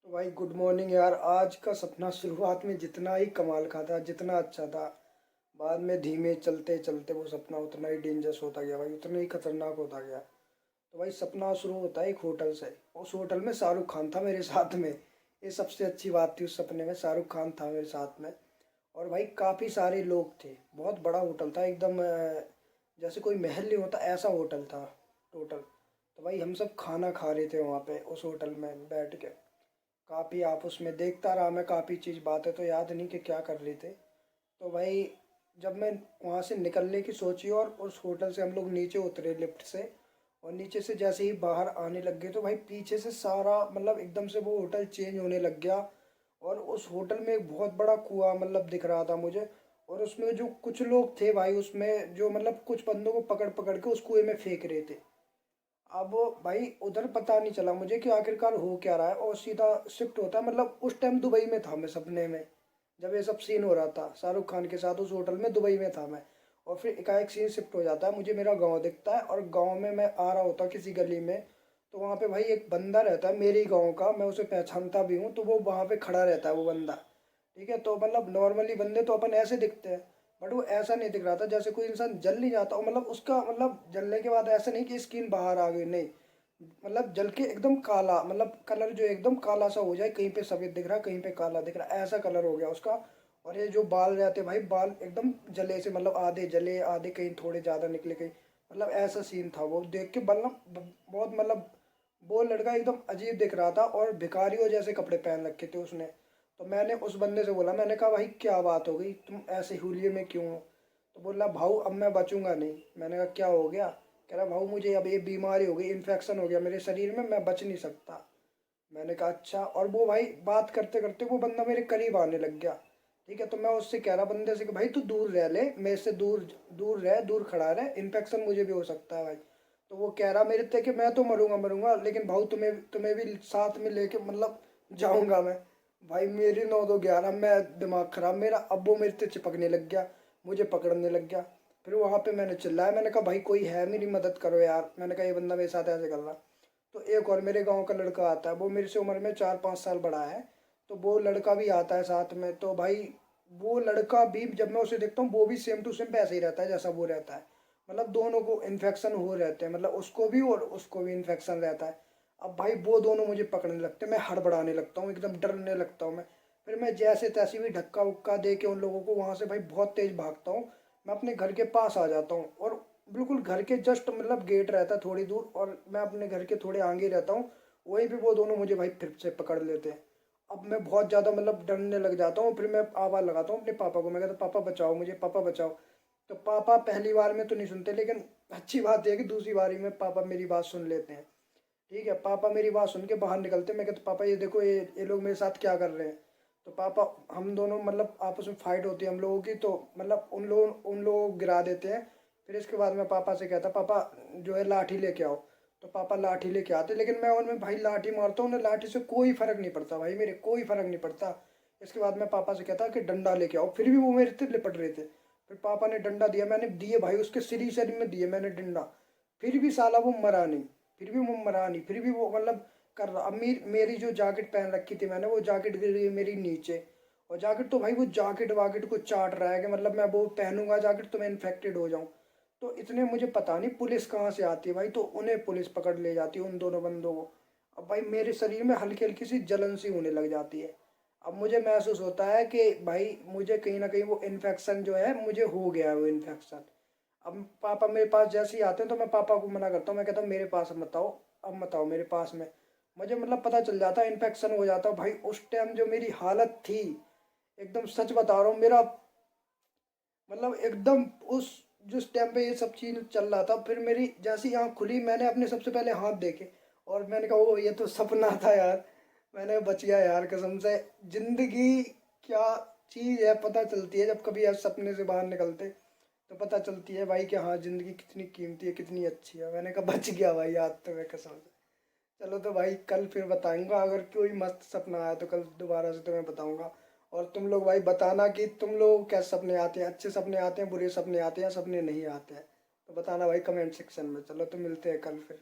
तो भाई good morning यार। आज का सपना शुरुआत में जितना ही कमाल का था, जितना अच्छा था, बाद में धीमे चलते चलते वो सपना उतना ही डेंजरस होता गया भाई, उतना ही खतरनाक होता गया। तो भाई सपना शुरू होता है एक होटल से। उस होटल में शाहरुख खान था मेरे साथ में। ये सबसे अच्छी बात थी, उस सपने में शाहरुख खान था मेरे साथ में। और भाई काफ़ी सारे लोग थे, बहुत बड़ा होटल था एकदम, जैसे कोई महल नहीं होता ऐसा होटल था टोटल। तो भाई हम सब खाना खा रहे थे वहाँ पे उस होटल में बैठ के। काफ़ी आप उसमें देखता रहा मैं, काफ़ी चीज़ बातें तो याद नहीं कि क्या कर रहे थे। तो भाई जब मैं वहाँ से निकलने की सोची और उस होटल से हम लोग नीचे उतरे लिफ्ट से, और नीचे से जैसे ही बाहर आने लग गए तो भाई पीछे से सारा मतलब एकदम से वो होटल चेंज होने लग गया। और उस होटल में एक बहुत बड़ा कुआं मतलब दिख रहा था मुझे। और उसमें जो कुछ लोग थे भाई, उसमें जो मतलब कुछ बंदों को पकड़ पकड़ के उस कुएं में फेंक रहे थे। अब भाई उधर पता नहीं चला मुझे कि आखिरकार हो क्या रहा है, और सीधा शिफ्ट होता है। मतलब उस टाइम दुबई में था मैं सपने में, जब ये सब सीन हो रहा था शाहरुख खान के साथ उस होटल में, दुबई में था मैं। और फिर एकाएक सीन शिफ्ट हो जाता है, मुझे मेरा गांव दिखता है और गांव में मैं आ रहा होता किसी गली में। तो वहाँ पे भाई एक बंदा रहता है मेरे ही गाँव का, मैं उसे पहचानता भी हूँ, तो वो वहाँ पे खड़ा रहता है वो बंदा। ठीक है, तो मतलब नॉर्मली बंदे तो अपन ऐसे दिखते हैं, बट वो ऐसा नहीं दिख रहा था जैसे कोई इंसान जल नहीं जाता हो। मतलब उसका मतलब जलने के बाद ऐसा नहीं कि स्किन बाहर आ गई, नहीं। मतलब जल के एकदम काला, मतलब कलर जो एकदम काला सा हो जाए, कहीं पे सफेद दिख रहा है कहीं पे काला दिख रहा है, ऐसा कलर हो गया उसका। और ये जो बाल रहते भाई, बाल एकदम जले से, मतलब आधे जले आधे कहीं थोड़े ज़्यादा निकले कहीं, मतलब ऐसा सीन था वो देख के। मतलब बहुत मतलब वो लड़का एकदम अजीब दिख रहा था, और भिखारियों जैसे कपड़े पहन रखे थे उसने। तो मैंने उस बंदे से बोला, मैंने कहा भाई क्या बात हो गई, तुम ऐसे हुलिये में क्यों हो? तो बोला भाऊ अब मैं बचूंगा नहीं। मैंने कहा क्या हो गया? कह रहा भाऊ मुझे अब ये बीमारी हो गई, इन्फेक्शन हो गया मेरे शरीर में, मैं बच नहीं सकता। मैंने कहा अच्छा। और वो भाई बात करते करते वो बंदा मेरे करीब आने लग गया। ठीक है, तो मैं उससे कह रहा बंदे से कि भाई तू दूर रह ले मेरे से, दूर दूर रह, दूर खड़ा रहे, इन्फेक्शन मुझे भी हो सकता है भाई। तो वो कह रहा मेरे से कि मैं तो मरूंगा मरूंगा, लेकिन भाऊ तुम्हें तुम्हें भी साथ में लेके मतलब जाऊंगा मैं। भाई मेरी 9 2 11, मैं दिमाग खराब मेरा, अब वो मेरे से चिपकने लग गया, मुझे पकड़ने लग गया। फिर वहाँ पे मैंने चिल्लाया, मैंने कहा भाई कोई है मेरी मदद करो यार, मैंने कहा ये बंदा मेरे साथ ऐसे कर रहा। तो एक और मेरे गांव का लड़का आता है, वो मेरे से उम्र में 4 5 साल बड़ा है। तो वो लड़का भी आता है साथ में। तो भाई वो लड़का भी जब मैं उसे देखता हूँ, वो भी सेम टू सेम वैसे ही रहता है जैसा वो रहता है। मतलब दोनों को इन्फेक्शन हो रहते हैं, मतलब उसको भी और उसको भी इन्फेक्शन रहता है। अब भाई वो दोनों मुझे पकड़ने लगते हैं, मैं हड़बड़ाने लगता हूँ, एकदम डरने लगता हूँ मैं। फिर मैं जैसे तैसे भी धक्का उक्का दे के उन लोगों को वहाँ से भाई बहुत तेज भागता हूँ। मैं अपने घर के पास आ जाता हूँ, और बिल्कुल घर के जस्ट मतलब गेट रहता है थोड़ी दूर, और मैं अपने घर के थोड़े आगे रहता हूँ। वहीं पे वो दोनों मुझे भाई फिर से पकड़ लेते हैं। अब मैं बहुत ज़्यादा मतलब डरने लग जाता हूँ, फिर मैं आवाज़ लगाता हूँ अपने पापा को, मैं कहता पापा बचाओ मुझे, पापा बचाओ। तो पापा पहली बार में तो नहीं सुनते, लेकिन अच्छी बात यह है कि दूसरी बारी में पापा मेरी बात सुन लेते हैं। ठीक है, पापा मेरी बात सुन के बाहर निकलते, मैं कहता पापा ये देखो ये लोग मेरे साथ क्या कर रहे हैं। तो पापा, हम दोनों मतलब आपस में फाइट होती है हम लोगों की, तो मतलब उन लोगों को गिरा देते हैं। फिर इसके बाद मैं पापा से कहता पापा जो है लाठी लेके आओ। तो पापा लाठी लेके आते, लेकिन मैं उनमें भाई लाठी मारता हूँ, उन्हें लाठी से कोई फर्क नहीं पड़ता भाई, मेरे कोई फर्क नहीं पड़ता। इसके बाद मैं पापा से कहता कि डंडा लेके आओ, फिर भी वो मेरे से लिपट रहे थे। फिर पापा ने डंडा दिया, मैंने दिए भाई उसके सिर में दिए मैंने डंडा। फिर भी साला वो मरा नहीं, फिर भी वो मरा नहीं, फिर भी वो मतलब कर रहा। अब मेरी जो जैकेट पहन रखी थी मैंने, वो जैकेट गिर गई मेरी नीचे। और जैकेट तो भाई वो जैकेट वाकेट को चाट रहा है कि मतलब मैं वो पहनूंगा जैकेट तो मैं इन्फेक्टेड हो जाऊं। तो इतने मुझे पता नहीं पुलिस कहाँ से आती है भाई, तो उन्हें पुलिस पकड़ ले जाती है उन दोनों बंदों को। अब भाई मेरे शरीर में हल्की हल्की सी जलन सी होने लग जाती है। अब मुझे महसूस होता है कि भाई मुझे कहीं ना कहीं वो इन्फेक्शन जो है मुझे हो गया है वो इन्फेक्शन। अब पापा मेरे पास जैसे ही आते हैं तो मैं पापा को मना करता हूँ, मैं कहता हूँ मेरे पास मत आओ, अब मत आओ मेरे पास में। मुझे मतलब पता चल जाता है इन्फेक्शन हो जाता है भाई। उस टाइम जो मेरी हालत थी, एकदम सच बता रहा हूँ, मेरा मतलब एकदम उस जिस टाइम पे ये सब चीज चल रहा था, फिर मेरी जैसी आँख खुली, मैंने अपने सबसे पहले हाथ देखे। और मैंने कहा ओ ये तो सपना था यार, मैंने बच गया यार कसम से। जिंदगी क्या चीज है पता चलती है जब कभी ऐसे सपने से बाहर निकलते, तो पता चलती है भाई कि हाँ जिंदगी कितनी कीमती है, कितनी अच्छी है। मैंने कहा बच गया भाई आज तो मैं कसम से। चलो तो भाई कल फिर बताऊंगा, अगर कोई मस्त सपना आया तो कल दोबारा से तुम्हें बताऊंगा। और तुम लोग भाई बताना कि तुम लोग कैसे सपने आते हैं, अच्छे सपने आते हैं, बुरे सपने आते हैं, सपने नहीं आते हैं। तो बताना भाई कमेंट सेक्शन में। चलो तो मिलते हैं कल फिर।